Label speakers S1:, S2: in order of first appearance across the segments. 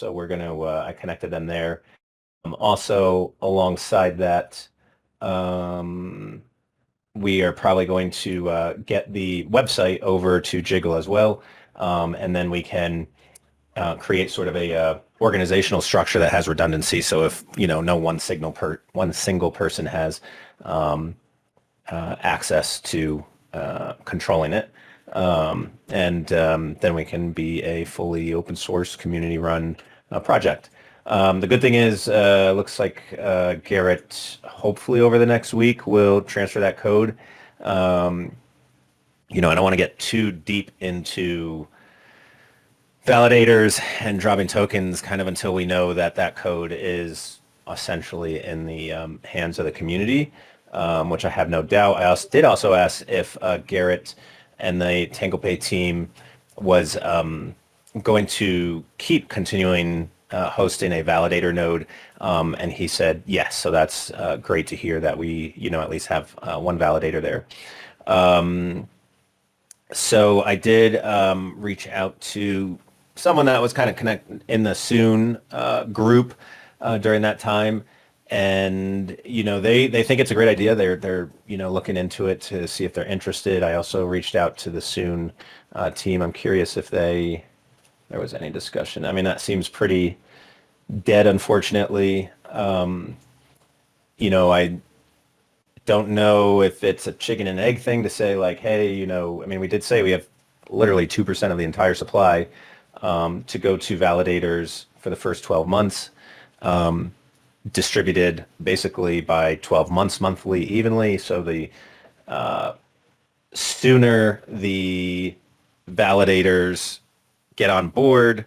S1: So we're going to, I connected them there. Also, alongside that, um, we are probably going to get the website over to Jiggle as well. And then we can create sort of a organizational structure that has redundancy. So if, no one single person has access to controlling it. And then we can be a fully open source community run project. The good thing is, looks like Garrett, hopefully over the next week, will transfer that code. I don't want to get too deep into validators and dropping tokens kind of until we know that that code is essentially in the hands of the community, which I have no doubt. I also ask if Garrett and the TanglePay team was going to keep continuing hosting a validator node, and he said yes. So that's great to hear that we, at least have one validator there. So I did reach out to someone that was kind of connected in the Soon group during that time, and they think it's a great idea. They're looking into it to see if they're interested. I also reached out to the Soon team. I'm curious if there was any discussion. I mean, that seems pretty dead, unfortunately. I don't know if it's a chicken and egg thing to say like, hey, I mean, we did say we have literally 2% of the entire supply to go to validators for the first 12 months, distributed basically by 12 months monthly evenly. So the sooner the validators get on board,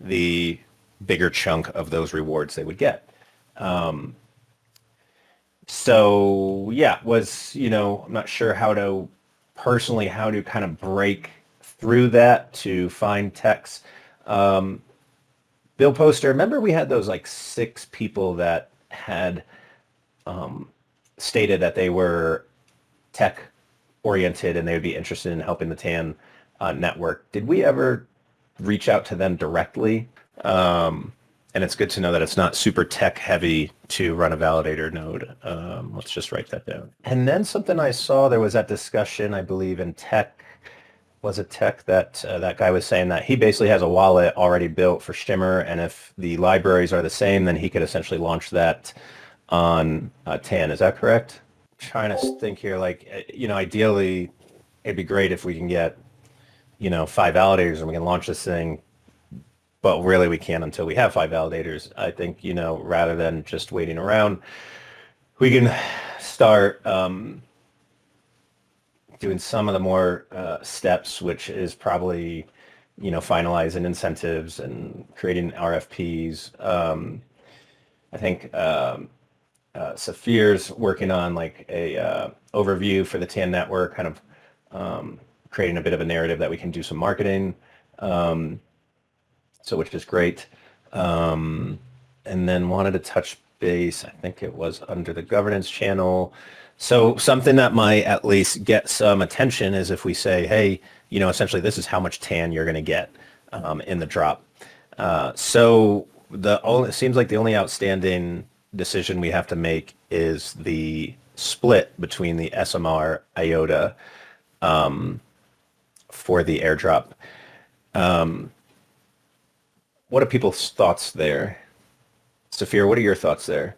S1: the bigger chunk of those rewards they would get. So yeah, I'm not sure how to kind of break through that to find techs. Bill Poster, remember we had those like 6 people that had stated that they were tech oriented and they would be interested in helping the TAN network. Did we ever reach out to them directly? And it's good to know that it's not super tech heavy to run a validator node. Let's just write that down. And then something I saw, there was that discussion, I believe, in tech. Was it tech that that guy was saying that he basically has a wallet already built for Shimmer, and if the libraries are the same, then he could essentially launch that on TAN. Is that correct? Trying to think here, like, ideally, it'd be great if we can get, 5 validators and we can launch this thing, but really we can't until we have 5 validators. I think, rather than just waiting around, we can start doing some of the more steps, which is probably, finalizing incentives and creating RFPs. I think Saphir's working on like a overview for the TAN network, kind of creating a bit of a narrative that we can do some marketing. So which is great. And then wanted to touch base, I think it was under the governance channel. So something that might at least get some attention is if we say, hey, essentially this is how much TAN you're going to get in the drop. So it seems like the only outstanding decision we have to make is the split between the SMR IOTA for the airdrop. What are people's thoughts there? Saphir, what are your thoughts there?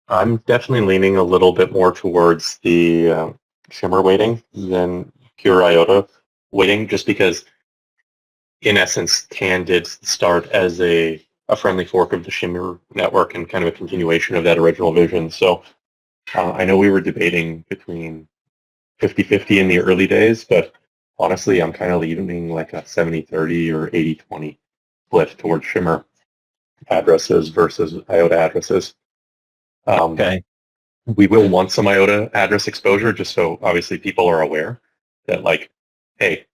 S2: I'm definitely leaning a little bit more towards the Shimmer weighting than pure IOTA weighting, just because, in essence, TAN did start as a friendly fork of the Shimmer network and kind of a continuation of that original vision. So I know we were debating between 50-50 in the early days, but honestly, I'm kind of leaning like a 70-30 or 80-20 split towards Shimmer addresses versus IOTA addresses.
S1: Okay.
S2: We will want some IOTA address exposure, just so obviously people are aware that, like, hey,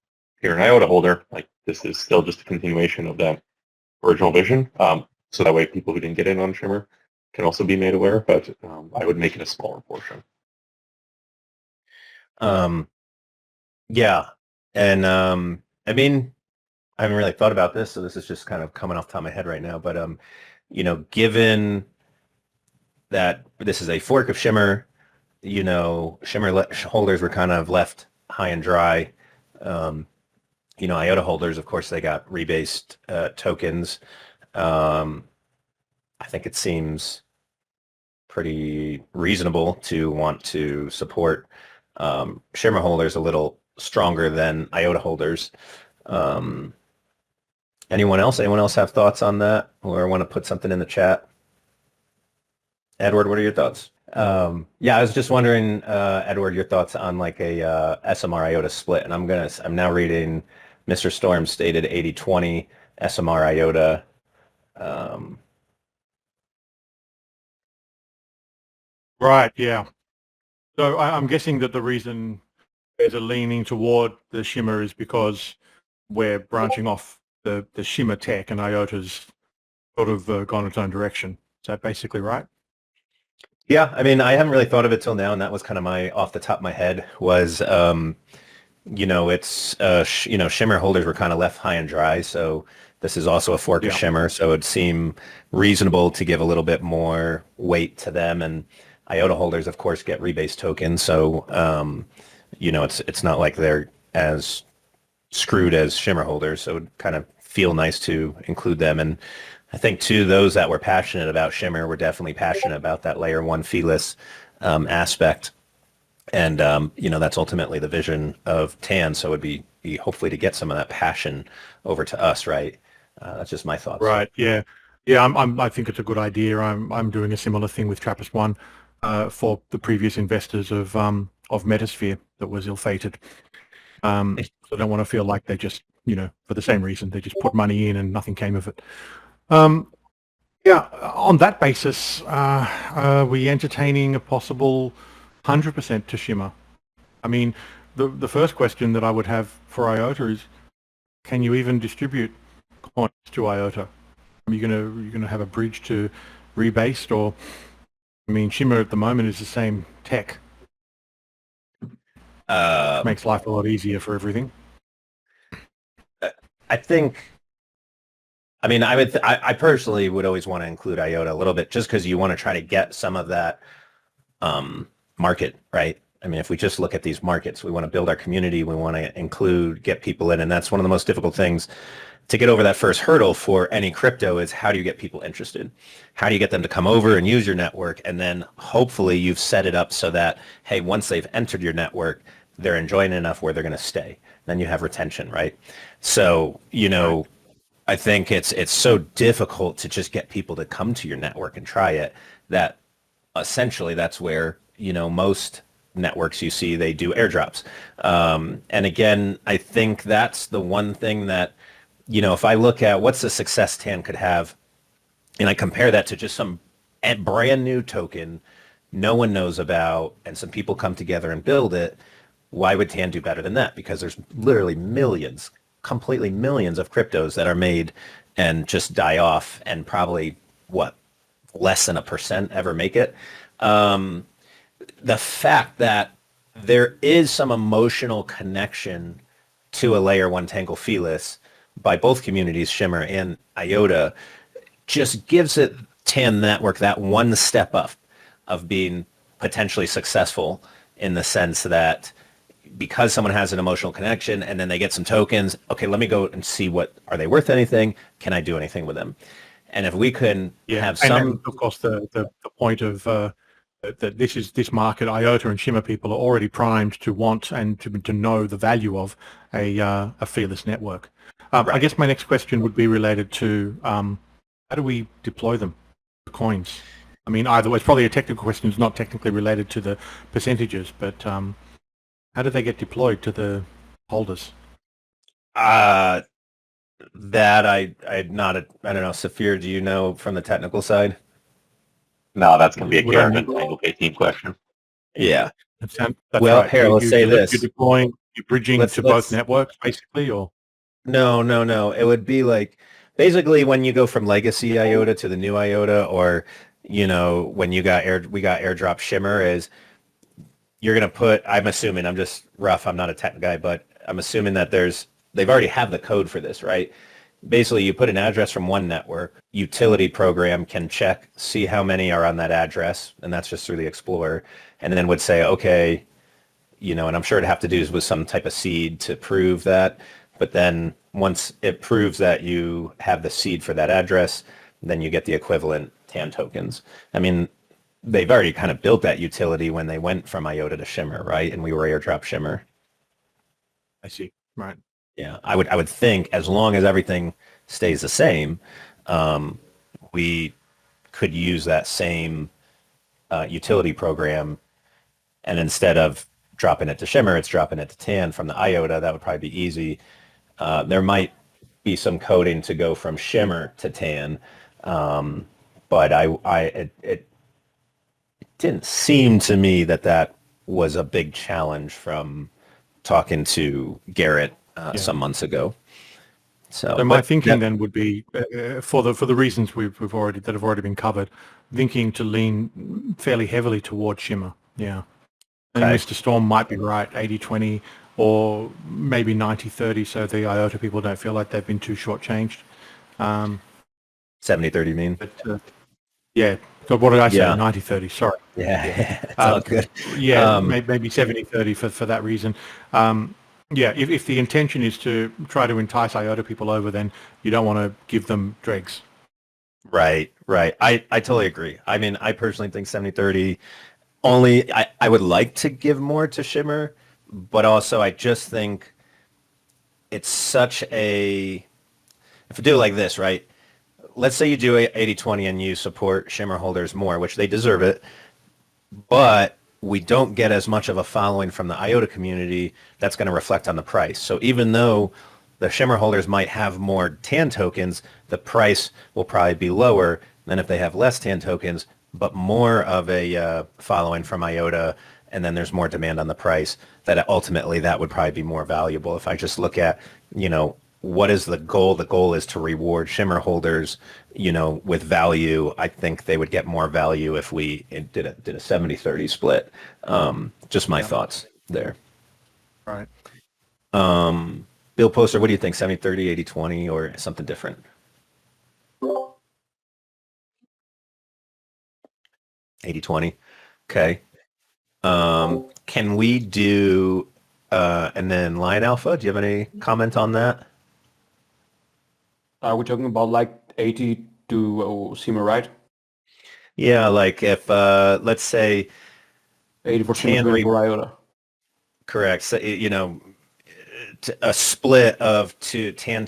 S2: you're an IOTA holder, like this is still just a continuation of that original vision. So that way people who didn't get in on Shimmer can also be made aware, but I would make it a smaller portion.
S1: Yeah. And I mean, I haven't really thought about this, so this is just kind of coming off the top of my head right now. But given that this is a fork of Shimmer, holders were kind of left high and dry. Um, IOTA holders, of course, they got rebased tokens. Um, I think it seems pretty reasonable to want to support Shimmer holders a little stronger than IOTA holders. Um, Anyone else? Anyone else have thoughts on that, or want to put something in the chat? Edward, what are your thoughts? Yeah, I was just wondering, Edward, your thoughts on like a SMR IOTA split. And I'm now reading Mr. Storm stated 80-20 SMR IOTA. Um,
S3: Right, yeah. So I'm guessing that the reason there's a leaning toward the Shimmer is because we're branching off the Shimmer tech and IOTA's sort of gone its own direction. Is that basically right?
S1: yeah, I mean, I haven't really thought of it till now, and that was kind of my off the top of my head was, Shimmer holders were kind of left high and dry, so this is also a fork of
S3: Yeah.
S1: Shimmer, so it'd seem reasonable to give a little bit more weight to them. And IOTA holders, of course, get rebase tokens, so it's not like they're as screwed as Shimmer holders, so it would kind of feel nice to include them. And I think too, those that were passionate about Shimmer were definitely passionate about that layer one feeless aspect. And that's ultimately the vision of Tan. So it'd be hopefully to get some of that passion over to us, right? That's just my thoughts.
S3: Right. Yeah. Yeah. I think it's a good idea. I'm doing a similar thing with Trappist One for the previous investors of Metasphere that was ill-fated. So I don't want to feel like they just, for the same reason, they just put money in and nothing came of it. Yeah. On that basis, are we entertaining a possible 100% to Shimmer? I mean, the first question that I would have for IOTA is, can you even distribute coins to IOTA? Are you gonna have a bridge to rebased, or I mean, Shimmer at the moment is the same tech, which makes life a lot easier for everything.
S1: I think. I mean, I personally would always want to include IOTA a little bit, just because you want to try to get some of that market, right? I mean, if we just look at these markets, we want to build our community. We want to get people in. And that's one of the most difficult things to get over that first hurdle for any crypto is how do you get people interested? How do you get them to come over and use your network? And then hopefully you've set it up so that, hey, once they've entered your network, they're enjoying it enough where they're going to stay. Then you have retention, right? So, I think it's so difficult to just get people to come to your network and try it that essentially that's where most networks you see they do airdrops. And again, I think that's the one thing that if I look at what's the success Tan could have, and I compare that to just some brand new token no one knows about, and some people come together and build it, why would Tan do better than that? Because there's literally millions, completely millions of cryptos that are made and just die off, and probably less than 1% ever make it. The fact that there is some emotional connection to a layer one Tangle Felis by both communities, Shimmer and IOTA, just gives it Tan Network that one step up of being potentially successful, in the sense that because someone has an emotional connection and then they get some tokens, okay, let me go and see are they worth anything? Can I do anything with them? And if we can have some,
S3: and of course the point of that this market, IOTA and Shimmer people are already primed to want and to know the value of a fearless network. I
S1: Right.
S3: guess my next question would be related to how do we deploy them, the coins? I mean, either way, it's probably a technical question. It's not technically related to the percentages, but how do they get deployed to the holders?
S1: that I not a, I don't know, Saphir, do you know from the technical side?
S2: No, that's going to be a
S3: Would I
S2: Karen
S3: need-
S2: and Tangle Pay team question.
S1: Yeah.
S3: That's
S1: Well,
S3: right.
S1: here, let's say this.
S3: You're deploying, you're bridging
S1: Let's-
S3: to
S1: let's-
S3: both networks, basically, or
S1: No. It would be like basically when you go from legacy IOTA to the new IOTA, or when we got airdrop Shimmer, is you're gonna put. I'm assuming, I'm just rough. I'm not a tech guy, but I'm assuming that there's they've already have the code for this, right? Basically, you put an address from one network, utility program can check, see how many are on that address, and that's just through the Explorer, and then would say, okay, and I'm sure it'd have to do with some type of seed to prove that. But then once it proves that you have the seed for that address, then you get the equivalent TAN tokens. I mean, they've already kind of built that utility when they went from IOTA to Shimmer, right? And we were airdrop Shimmer.
S3: I see. Right.
S1: Yeah, I would think as long as everything stays the same, we could use that same utility program, and instead of dropping it to Shimmer, it's dropping it to TAN from the IOTA. That would probably be easy. There might be some coding to go from Shimmer to TAN, but it didn't seem to me that was a big challenge from talking to Garrett some months ago.
S3: So my thinking then would be for the reasons we've already that have already been covered, thinking to lean fairly heavily towards Shimmer. Yeah. I think Mr. Storm might be right, 80-20 or maybe 90-30, so the IOTA people don't feel like they've been too shortchanged.
S1: 70-30 mean?
S3: But, yeah. So what did I say?
S1: Yeah.
S3: 90-30, sorry.
S1: Yeah, it's all good.
S3: Yeah, maybe 70-30 for that reason. Yeah, if the intention is to try to entice IOTA people over, then you don't want to give them dregs.
S1: Right. I totally agree. I mean, I personally think 70-30. Only I would like to give more to Shimmer, but also I just think it's such a, if you do it like this, right? Let's say you do 80-20 and you support Shimmer holders more, which they deserve it, but we don't get as much of a following from the IOTA community. That's going to reflect on the price. So even though the Shimmer holders might have more TAN tokens, the price will probably be lower than if they have less TAN tokens, but more of a following from IOTA, and then there's more demand on the price, that ultimately that would probably be more valuable. If I just look at, what is the goal? The goal is to reward Shimmer holders, with value. I think they would get more value if we did a 70-30 split. Just my thoughts there.
S3: Right.
S1: Bill Poster, what do you think? 70-30, 80-20, or something different? 80-20. Okay. Can we do, and then Lion Alpha, do you have any comment on that?
S4: Are we talking about like 80 to Shimmer, right?
S1: Yeah, like if, let's say,
S4: 80 for Shimmer, 20 for IOTA.
S1: correct. So, a split of TAN